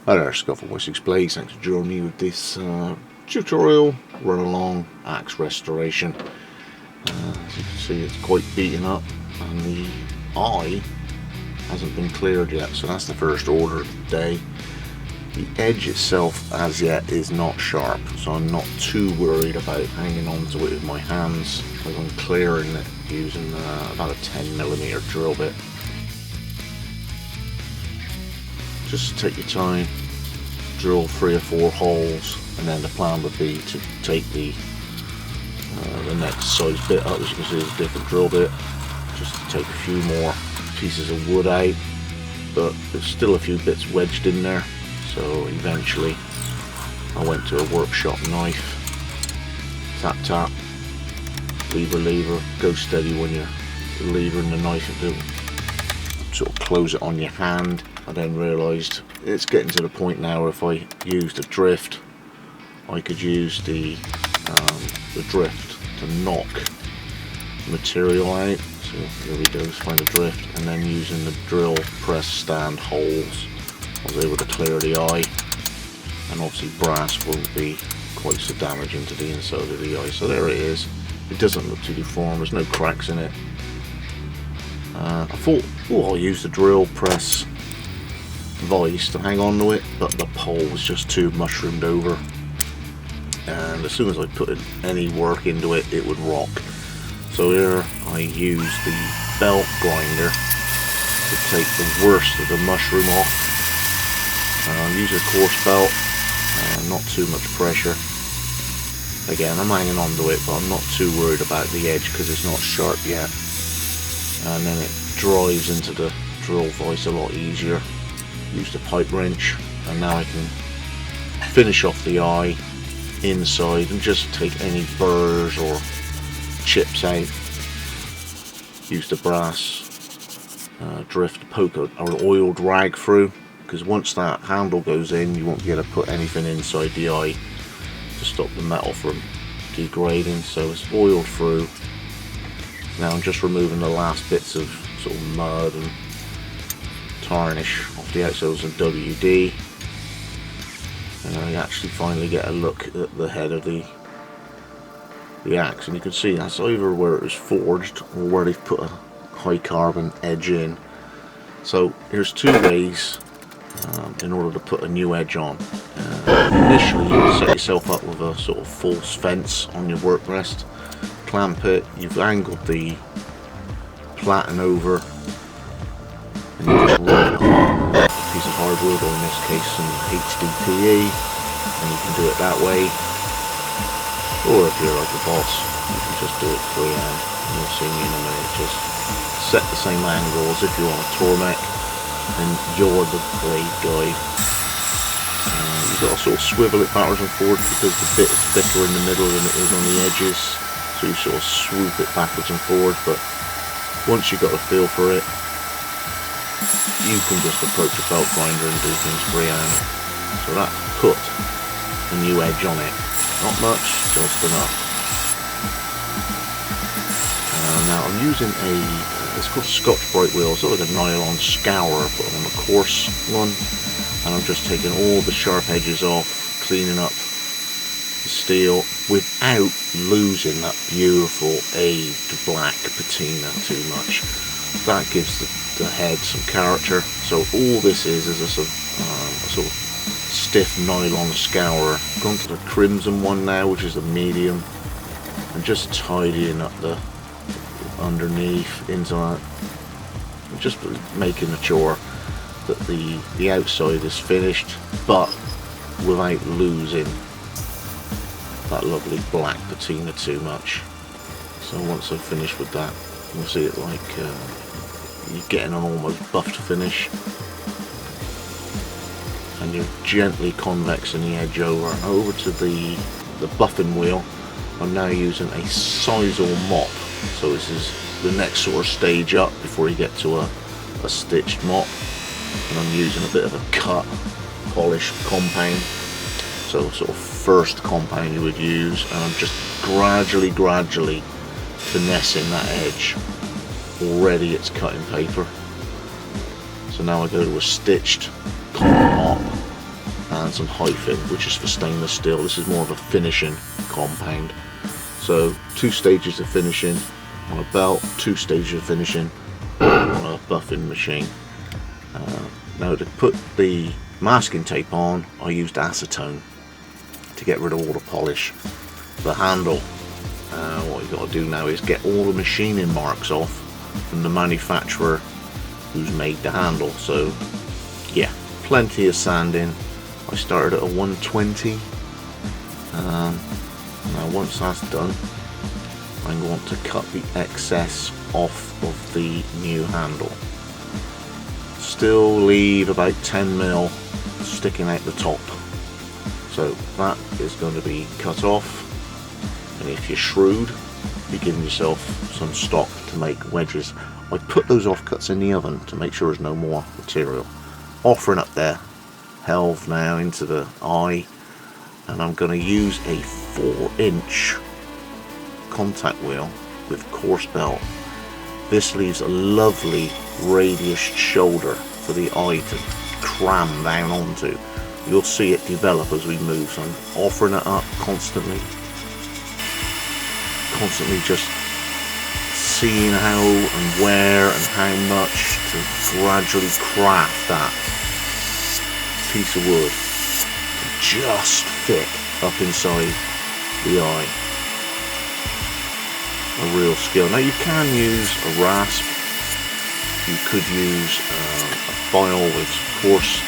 Hi there, Scott from Wessex Blades. Thanks for joining me with this tutorial run along axe restoration. As you can see, it's quite beaten up and the eye hasn't been cleared yet, so that's the first order of the day. The edge itself as yet is not sharp, so I'm not too worried about hanging on to it with my hands as I'm clearing it using about a 10mm drill bit. Just take your time, drill 3 or 4 holes, and then the plan would be to take the next size bit up. As you can see, there's a different drill bit, just to take a few more pieces of wood out, but there's still a few bits wedged in there, so eventually I went to a workshop knife, tap tap, lever, go steady when you're levering the knife and sort of close it on your hand. I then realised it's getting to the point now where if I used a drift, I could use the drift to knock material out. So here we go, let's find a drift, and then using the drill press stand holes I was able to clear the eye, and obviously brass won't be quite so damaging to the inside of the eye. So there it is. It doesn't look too deformed, there's no cracks in it. I thought, oh, I'll use the drill press vice to hang on to it, but the pole was just too mushroomed over, and as soon as I put any work into it, it would rock. So here I use the belt grinder to take the worst of the mushroom off. Use a coarse belt, not too much pressure. Again, I'm hanging on to it, but I'm not too worried about the edge because it's not sharp yet. And then it drives into the drill vice a lot easier. Use the pipe wrench, and now I can finish off the eye inside and just take any burrs or chips out. Use the brass drift, poke an oiled rag through, because once that handle goes in, you won't be able to put anything inside the eye to stop the metal from degrading. So it's oiled through. Now I'm just removing the last bits of sort of mud and tarnish off the outside of some WD, and I actually finally get a look at the head of the axe, and you can see that's either where it was forged or where they've put a high carbon edge in. So here's 2 ways in order to put a new edge on. Initially you set yourself up with a sort of false fence on your work rest, clamp it, you've angled the platen over, and you just run it on a piece of hardwood, or in this case some HDPE, and you can do it that way. Or if you're like a boss, you can just do it freehand. You'll see me in a minute. Just set the same angle as if you're on a Tormek, and you're the blade guide. You've got to sort of swivel it backwards and forwards because the bit is thicker in the middle than it is on the edges. So you sort of swoop it backwards and forwards, but once you've got a feel for it, you can just approach a belt grinder and do things freehand. So that put a new edge on it. Not much, just enough. Now I'm using it's called Scotch Bright wheel, sort of like a nylon scour, but on a coarse one, and I'm just taking all the sharp edges off, cleaning up the steel without losing that beautiful aged black patina too much. That gives the head some character. So all this is a sort of stiff nylon scour. I've gone to the crimson one now, which is a medium, and just tidying up the underneath into that, and just making sure that the outside is finished, but without losing that lovely black patina too much. So once I've finished with that, you'll see it like you're getting an almost buffed finish, and you're gently convexing the edge over to the buffing wheel. I'm now using a sisal mop, so this is the next sort of stage up before you get to a stitched mop, and I'm using a bit of a cut polish compound, so sort of first compound you would use, and I'm just gradually finessing that edge. Already it's cutting paper. So now I go to a stitched cotton mop, and some hyphen, which is for stainless steel. This is more of a finishing compound. So 2 stages of finishing on a belt, 2 stages of finishing on a buffing machine. Now to put the masking tape on, I used acetone to get rid of all the polish. The handle, what you got to do now is get all the machining marks off from the manufacturer who's made the handle. So yeah, plenty of sanding. I started at a 120. Now once that's done, I'm going to cut the excess off of the new handle. Still leave about 10mm sticking out the top. So that is going to be cut off. And if you're shrewd, you're giving yourself some stock to make wedges. I put those offcuts in the oven to make sure there's no more material. Offering up there, helve now into the eye, and I'm going to use a 4-inch contact wheel with coarse belt. This leaves a lovely radius shoulder for the eye to cram down onto. You'll see it develop as we move, so I'm offering it up constantly just seeing how and where and how much to gradually craft that piece of wood to just fit up inside the eye. A real skill. Now you can use a rasp, you could use a file with coarse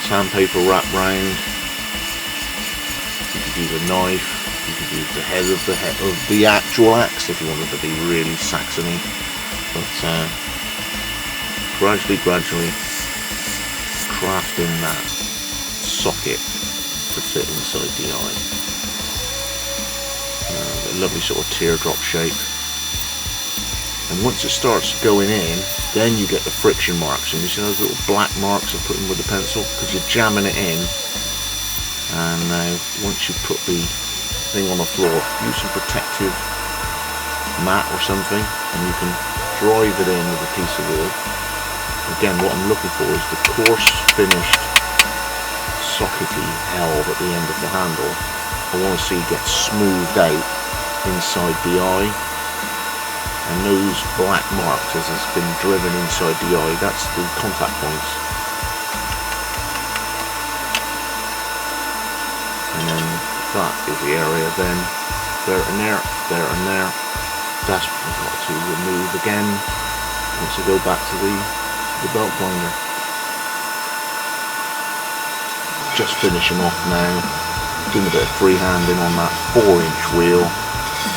sandpaper wrapped round, you could use a knife, you could use the head of the actual axe if you wanted to be really Saxony. But gradually crafting that socket to fit inside the eye. A lovely sort of teardrop shape. And once it starts going in, then you get the friction marks, and you see those little black marks I put in with the pencil because you're jamming it in. And now once you put the thing on the floor, use some protective mat or something, and you can drive it in with a piece of wood. Again, what I'm looking for is the coarse finished sockety helve at the end of the handle. I want to see it get smoothed out inside the eye, and those black marks as it's been driven inside the eye, that's the contact points. And then that is the area then, there and there, there and there. That's what I've got to remove again once I go back to the belt grinder. Just finishing off now, doing a bit of freehanding on that 4-inch wheel,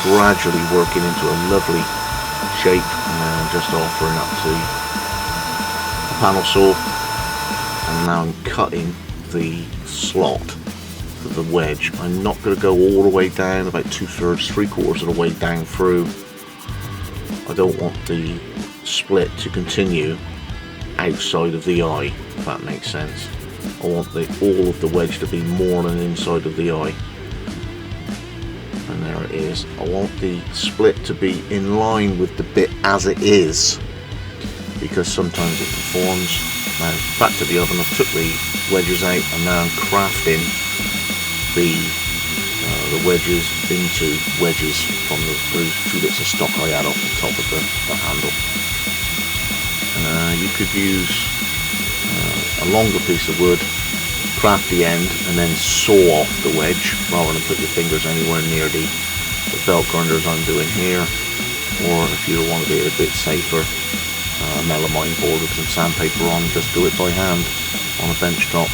gradually working into a lovely shape, and just offering up to the panel saw. And now I'm cutting the slot for the wedge. I'm not going to go all the way down, about 2/3, 3/4 of the way down through. I don't want the split to continue outside of the eye, if that makes sense. I want all of the wedge to be more than inside of the eye. And there it is. I want the split to be in line with the bit as it is, because sometimes it performs. Now back to the oven, I've took the wedges out, and now I'm crafting the wedges into wedges from those 2 bits of stock I had off the top of the handle. You could use a longer piece of wood, craft the end, and then saw off the wedge rather than put your fingers anywhere near the belt grinder as I'm doing here. Or if you want to be a bit safer, melamine board with some sandpaper on, just do it by hand on a bench top,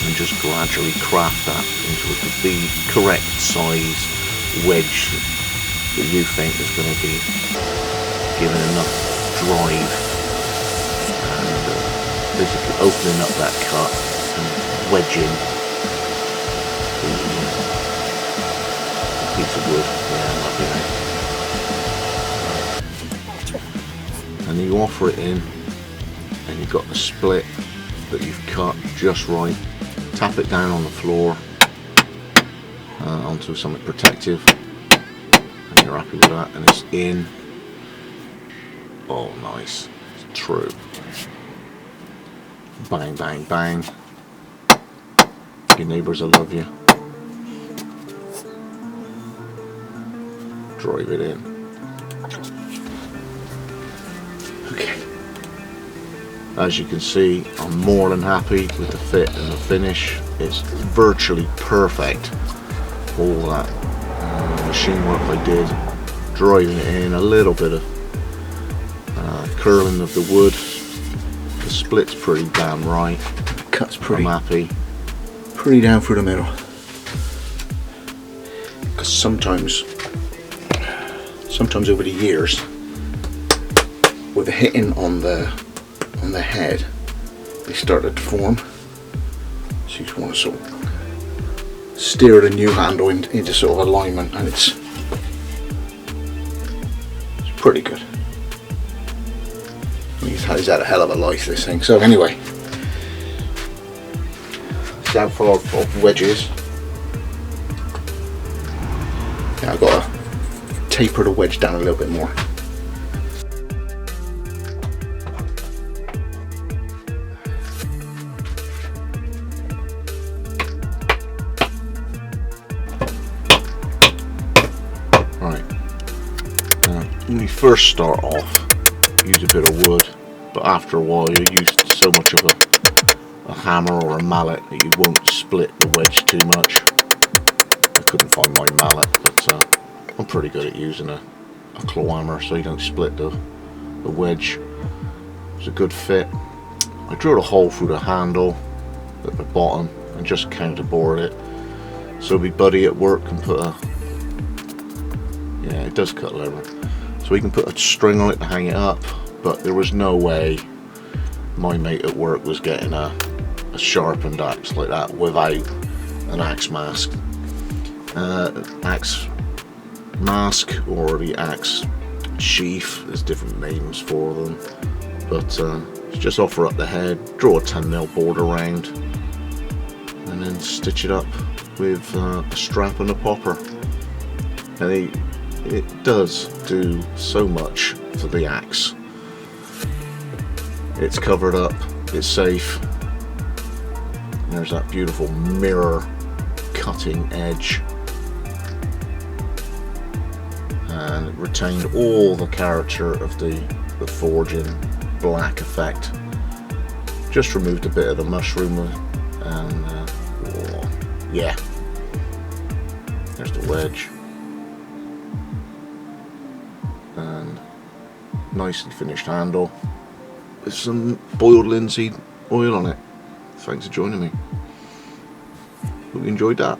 and just gradually craft that into the correct size wedge that you think is going to be giving enough drive, and basically opening up that cut and wedging the piece of wood. Yeah, and you offer it in, and you've got the split that you've cut just right. Tap it down on the floor onto something protective, and you're happy with that, and it's in. Oh nice, it's true. Bang bang bang, your neighbours will love you. Drive it in. Okay. As you can see, I'm more than happy with the fit and the finish. It's virtually perfect. All that machine work I did, driving it in, a little bit of curling of the wood. The split's pretty damn right. Cut's pretty. I'm happy. Pretty down through the middle. Because sometimes over the years, with the hitting on the head, they started to form. So you just want to sort of steer the new handle into sort of alignment, and it's pretty good. He's had a hell of a life, this thing. So anyway, see how far of wedges. Yeah, I've got to taper the wedge down a little bit more. When you first start off, use a bit of wood, but after a while you use so much of a hammer or a mallet that you won't split the wedge too much. I couldn't find my mallet, but I'm pretty good at using a claw hammer so you don't split the wedge. It's a good fit. I drilled a hole through the handle at the bottom and just counterbored it, so my buddy at work can put yeah, it does cut leather. So we can put a string on it to hang it up, but there was no way my mate at work was getting a sharpened axe like that without an axe mask. Axe mask or the axe sheath, there's different names for them, but just offer up the head, draw a 10mm border round, and then stitch it up with a strap and a popper. And it does do so much for the axe. It's covered up, it's safe. There's that beautiful mirror cutting edge, and it retained all the character of the forging black effect. Just removed a bit of the mushroom, and oh, yeah, there's the wedge. And nicely finished handle with some boiled linseed oil on it. Thanks for joining me. Hope you enjoyed that.